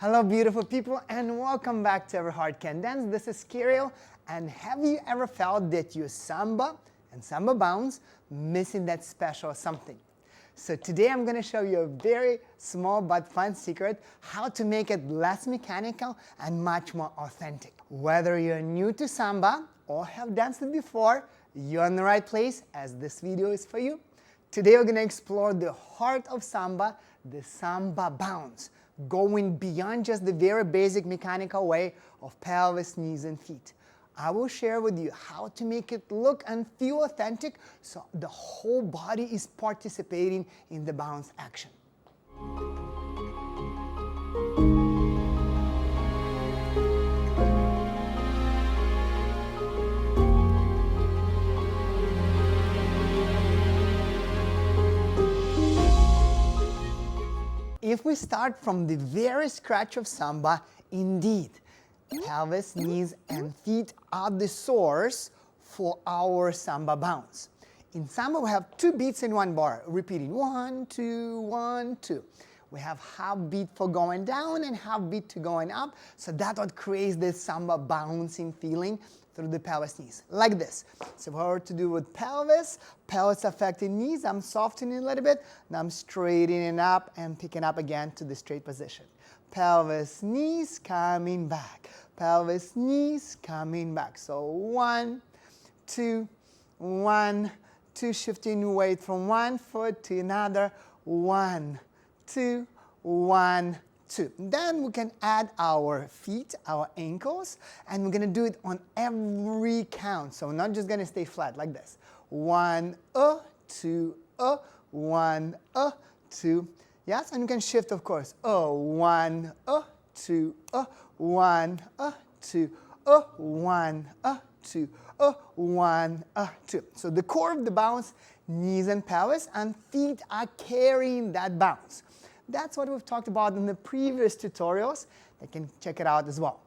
Hello beautiful people and welcome back to Every Heart Can Dance. This is Kirill, and have you ever felt that your samba and samba bounce missing that special something? So today I'm going to show you a very small but fun secret how to make it less mechanical and much more authentic. Whether you're new to samba or have danced it before, you're in the right place as this video is for you. Today we're going to explore the heart of samba, the samba bounce, going beyond just the very basic mechanical way of pelvis, knees, and feet. I will share with you how to make it look and feel authentic so the whole body is participating in the bounce action. If we start from the very scratch of samba, indeed, pelvis, knees, and feet are the source for our samba bounce. In samba, we have 2 beats in 1 bar, repeating 1, 2, 1, 2. We have half beat for going down and half beat to going up, so that's what creates this samba bouncing feeling through the pelvis, knees, like this. So if I were to do with pelvis affecting knees, I'm softening a little bit, now I'm straightening up and picking up again to the straight position. Pelvis, knees, coming back. Pelvis, knees, coming back. So 1, 2, 1, 2, shifting weight from one foot to another. 1, 2, 1, 2. Then we can add our feet, our ankles, and we're going to do it on every count. So we're not just going to stay flat like this. 1, 2, 1, 2. Yes, and you can shift, of course. 1, 2, 1, 2, 1, 2, 1, 2. So the core of the bounce, knees and pelvis, and feet are carrying that bounce. That's what we've talked about in the previous tutorials. You can check it out as well.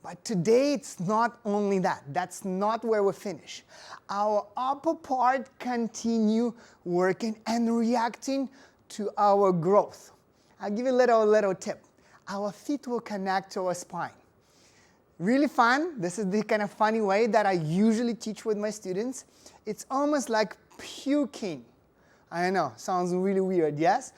But today it's not only that. That's not where we finish. Our upper part continue working and reacting to our growth. I'll give you a little tip. Our feet will connect to our spine. Really fun. This is the kind of funny way that I usually teach with my students. It's almost like puking. I know, sounds really weird, yes?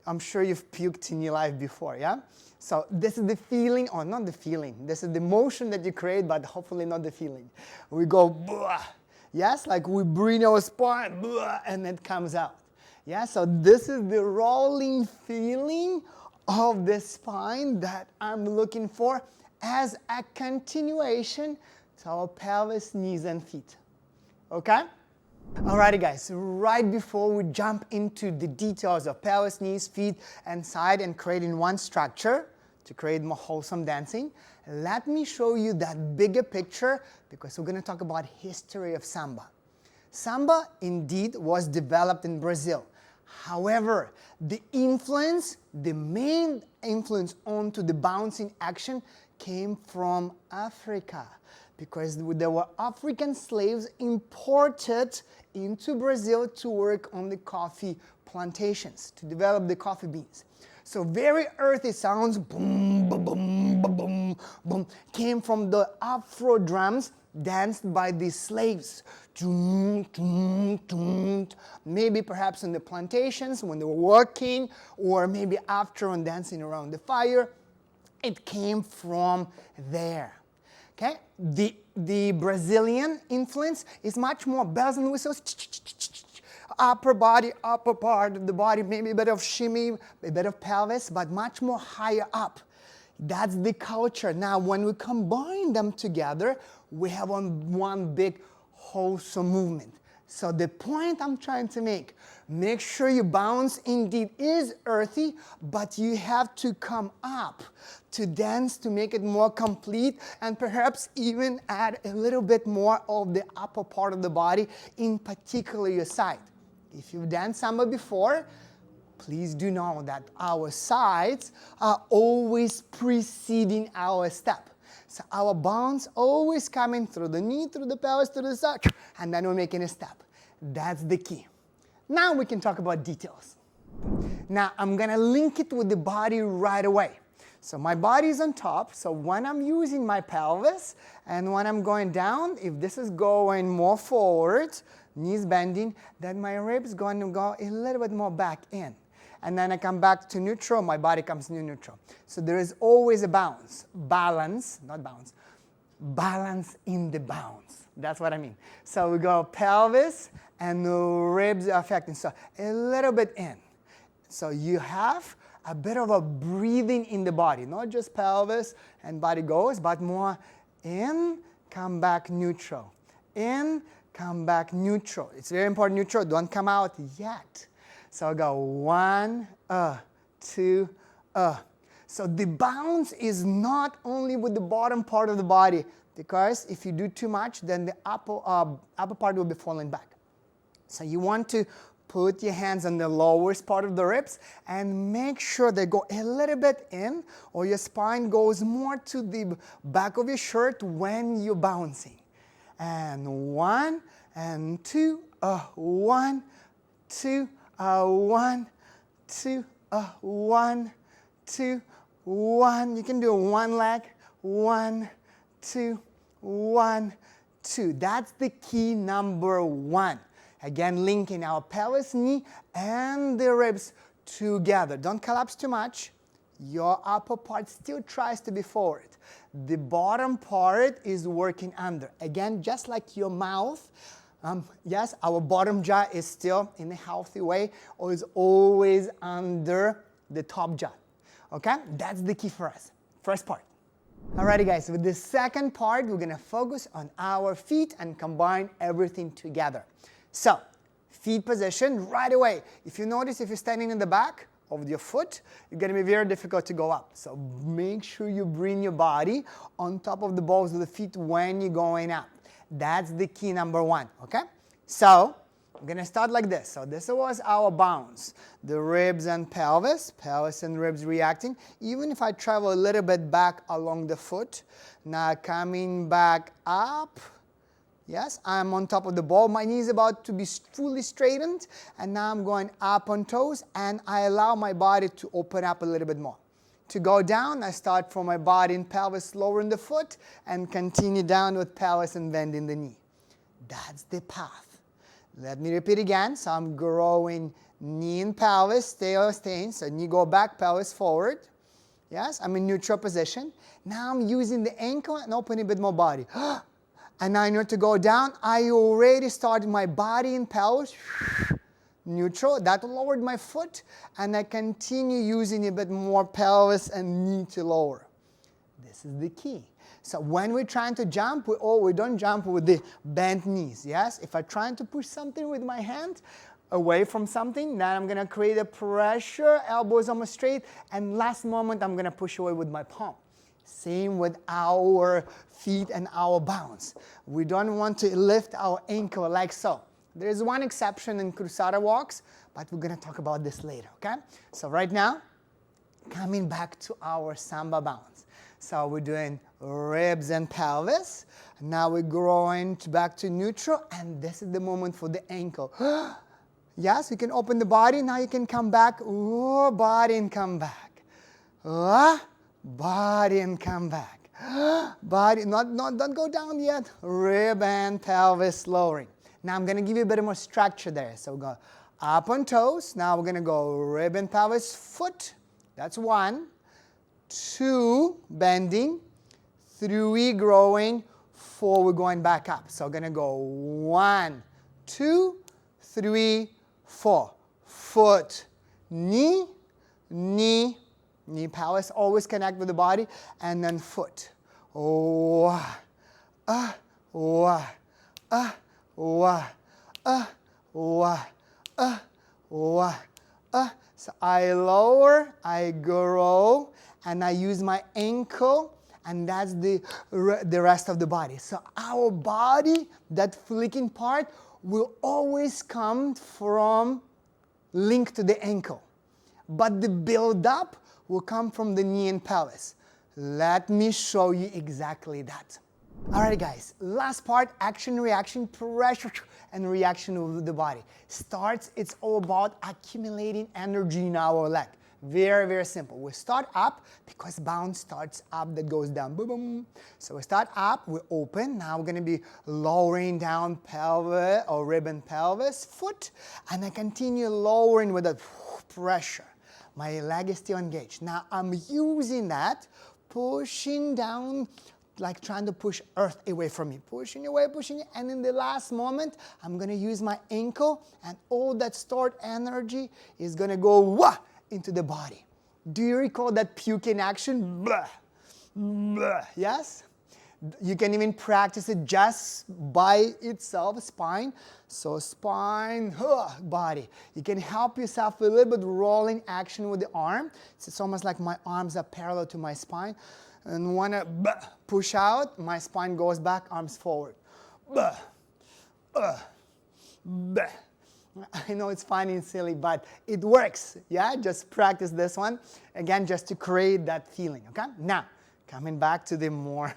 I'm sure you've puked in your life before, yeah? So this is the feeling, or not the feeling, this is the motion that you create, but hopefully not the feeling. We go, blah, yes, like we bring our spine, blah, and it comes out. Yeah, so this is the rolling feeling of the spine that I'm looking for as a continuation to our pelvis, knees, and feet. Okay? Alrighty guys, right before we jump into the details of pelvis, knees, feet, and side and creating one structure to create more wholesome dancing, let me show you that bigger picture because we're going to talk about history of samba. Samba indeed was developed in Brazil. However, the main influence onto the bouncing action came from Africa, because there were African slaves imported into Brazil to work on the coffee plantations, to develop the coffee beans. So very earthy sounds, boom, boom, boom, boom, boom, boom, came from the Afro drums danced by the slaves. Maybe perhaps in the plantations when they were working, or maybe after on dancing around the fire. It came from there. Okay? The Brazilian influence is much more bells and whistles, upper body, upper part of the body, maybe a bit of shimmy, a bit of pelvis, but much more higher up. That's the culture. Now, when we combine them together, we have one big wholesome movement. So the point I'm trying to make sure your bounce indeed is earthy, but you have to come up to dance to make it more complete and perhaps even add a little bit more of the upper part of the body, in particular your side. If you've danced samba before, please do know that our sides are always preceding our step. So our bounce always coming through the knee, through the pelvis, through the side, and then we're making a step. That's the key. Now we can talk about details. Now I'm going to link it with the body right away. So my body is on top, so when I'm using my pelvis and when I'm going down, if this is going more forward, knees bending, then my ribs going to go a little bit more back in. And then I come back to neutral, my body comes to neutral. So there is always a balance in the bounce. That's what I mean. So we go pelvis and the ribs are affecting. So a little bit in. So you have a bit of a breathing in the body, not just pelvis and body goes, but more in, come back neutral. In, come back neutral. It's very important, neutral, don't come out yet. So I go 1, 2, So the bounce is not only with the bottom part of the body, because if you do too much, then the upper part will be falling back. So you want to put your hands on the lowest part of the ribs and make sure they go a little bit in, or your spine goes more to the back of your shirt when you're bouncing. And 1 and 2, 1, 2, 1, 2, 1, 2, 1. You can do one leg, 1, 2, 1, 2. That's the key number 1. Again, linking our pelvis, knee, and the ribs together. Don't collapse too much. Your upper part still tries to be forward. The bottom part is working under. Again, just like your mouth, yes, our bottom jaw is still in a healthy way, or is always under the top jaw. Okay? That's the key for us. First part. Alrighty guys, with the second part, we're going to focus on our feet and combine everything together. So, feet position right away. If you notice, if you're standing in the back of your foot, it's going to be very difficult to go up. So make sure you bring your body on top of the balls of the feet when you're going up. That's the key number 1, okay? So, I'm going to start like this. So this was our bounce. The ribs and pelvis and ribs reacting. Even if I travel a little bit back along the foot, now coming back up. Yes, I'm on top of the ball. My knee is about to be fully straightened, and now I'm going up on toes, and I allow my body to open up a little bit more. To go down, I start from my body and pelvis lowering the foot, and continue down with pelvis and bending the knee. That's the path. Let me repeat again. So I'm growing knee and pelvis, staying. So knee go back, pelvis forward. Yes, I'm in neutral position. Now I'm using the ankle and opening a bit more body. And now in order to go down, I already started my body and pelvis, neutral. That lowered my foot, and I continue using a bit more pelvis and knee to lower. This is the key. So when we're trying to jump, we don't jump with the bent knees, yes? If I'm trying to push something with my hand away from something, then I'm going to create a pressure, elbows almost straight, and last moment I'm going to push away with my palm. Same with our feet and our bounce. We don't want to lift our ankle like so. There is one exception in cruzada walks, but we're going to talk about this later, okay? So right now, coming back to our samba bounce. So we're doing ribs and pelvis. Now we're growing back to neutral, and this is the moment for the ankle. Yes, you can open the body. Now you can come back. Ooh, body and come back. Body and come back. Body, don't go down yet. Rib and pelvis lowering. Now I'm going to give you a bit more structure there. So we're going up on toes. Now we're going to go rib and pelvis, foot. That's 1. 2, bending. 3, growing. 4, we're going back up. So we're going to go 1, 2, 3, 4. Foot, knee, knee, knee, pelvis, always connect with the body, and then foot. So I lower, I grow, and I use my ankle, and that's the rest of the body. So our body, that flicking part, will always come from link to the ankle. But the build-up will come from the knee and pelvis. Let me show you exactly that. Alright guys, last part, action, reaction, pressure, and reaction of the body. It's all about accumulating energy in our leg. Very, very simple. We start up because bounce starts up, that goes down. Boom, boom. So we start up, we open. Now we're going to be lowering down pelvis or ribbon pelvis, foot, and I continue lowering with that pressure. My leg is still engaged. Now I'm using that, pushing down, like trying to push earth away from me. Pushing away, pushing it. And in the last moment, I'm going to use my ankle, and all that stored energy is going to go wah, into the body. Do you recall that puking action? Blah, blah. Yes? You can even practice it just by itself, spine. So spine, body. You can help yourself with a little bit rolling action with the arm. So it's almost like my arms are parallel to my spine. And when I push out, my spine goes back, arms forward. I know it's funny and silly, but it works. Yeah, just practice this one. Again, just to create that feeling, okay? Now, coming back to the more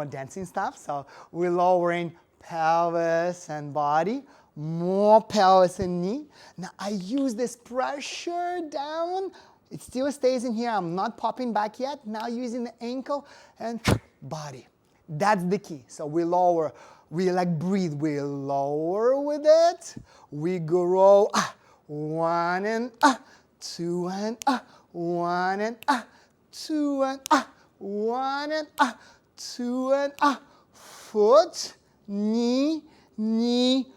dancing stuff. So we're lowering pelvis and body, more pelvis and knee. Now I use this pressure down. It still stays in here. I'm not popping back yet. Now using the ankle and body. That's the key. So we lower, we like breathe. We lower with it. We grow. One and two and one and two and one and two and foot, knee, knee,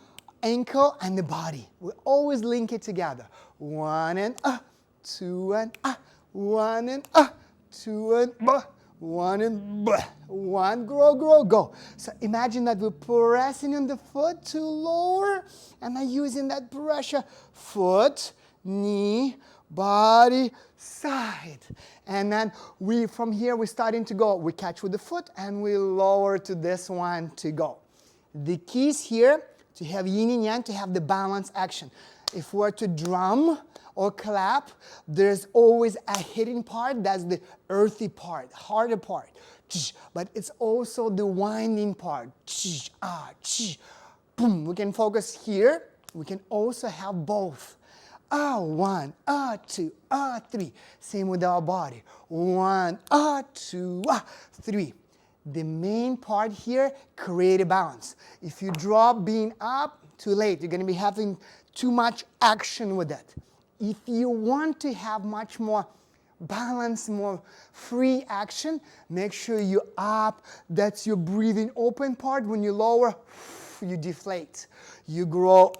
ankle, and the body. We always link it together. One and two and one and two and one and one, grow, grow, go. So imagine that we're pressing on the foot to lower, and I'm using that pressure. Foot, knee, body, side. And then from here we're starting to go. We catch with the foot and we lower to this one to go. The key is here to have yin and yang, to have the balance action. If we're to drum or clap, there's always a hitting part. That's the earthy part, harder part. But it's also the winding part. Boom. We can focus here. We can also have both. One, two, three. Same with our body. One, two, three. The main part here, create a balance. If you drop being up, too late. You're going to be having too much action with it. If you want to have much more balance, more free action, make sure you're up. That's your breathing open part. When you lower, you deflate. You grow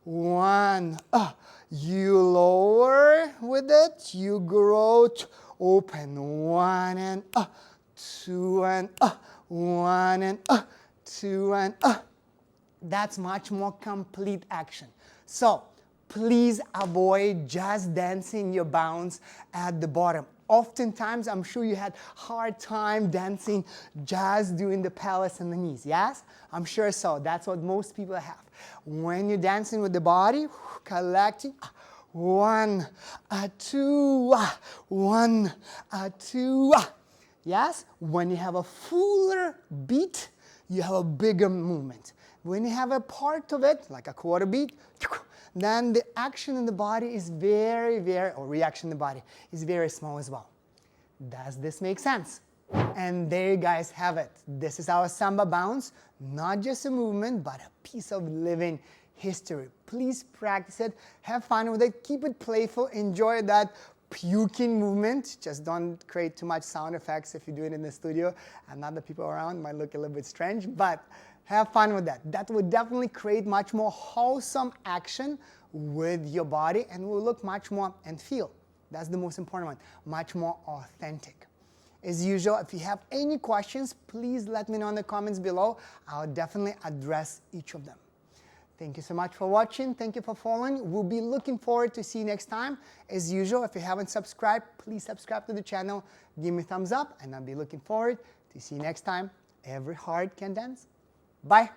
one, you lower with it, you grow open. One and two and one and two and that's much more complete action. So please avoid just dancing your bounce at the bottom. Oftentimes, I'm sure you had hard time dancing just doing the pelvis and the knees, yes? I'm sure so. That's what most people have. When you're dancing with the body, collecting, one, two, one, two, yes? When you have a fuller beat, you have a bigger movement. When you have a part of it, like a quarter beat, then the action in the body is very, or reaction in the body is very small as well. Does this make sense? And there you guys have it. This is our Samba Bounce, not just a movement, but a piece of living history. Please practice it, have fun with it, keep it playful, enjoy that puking movement. Just don't create too much sound effects if you do it in the studio, and other people around might look a little bit strange, but have fun with that. That will definitely create much more wholesome action with your body and will look much more and feel. That's the most important one, much more authentic. As usual, if you have any questions, please let me know in the comments below. I'll definitely address each of them. Thank you so much for watching. Thank you for following. We'll be looking forward to see you next time. As usual, if you haven't subscribed, please subscribe to the channel. Give me a thumbs up, and I'll be looking forward to see you next time. Every heart can dance. Bye.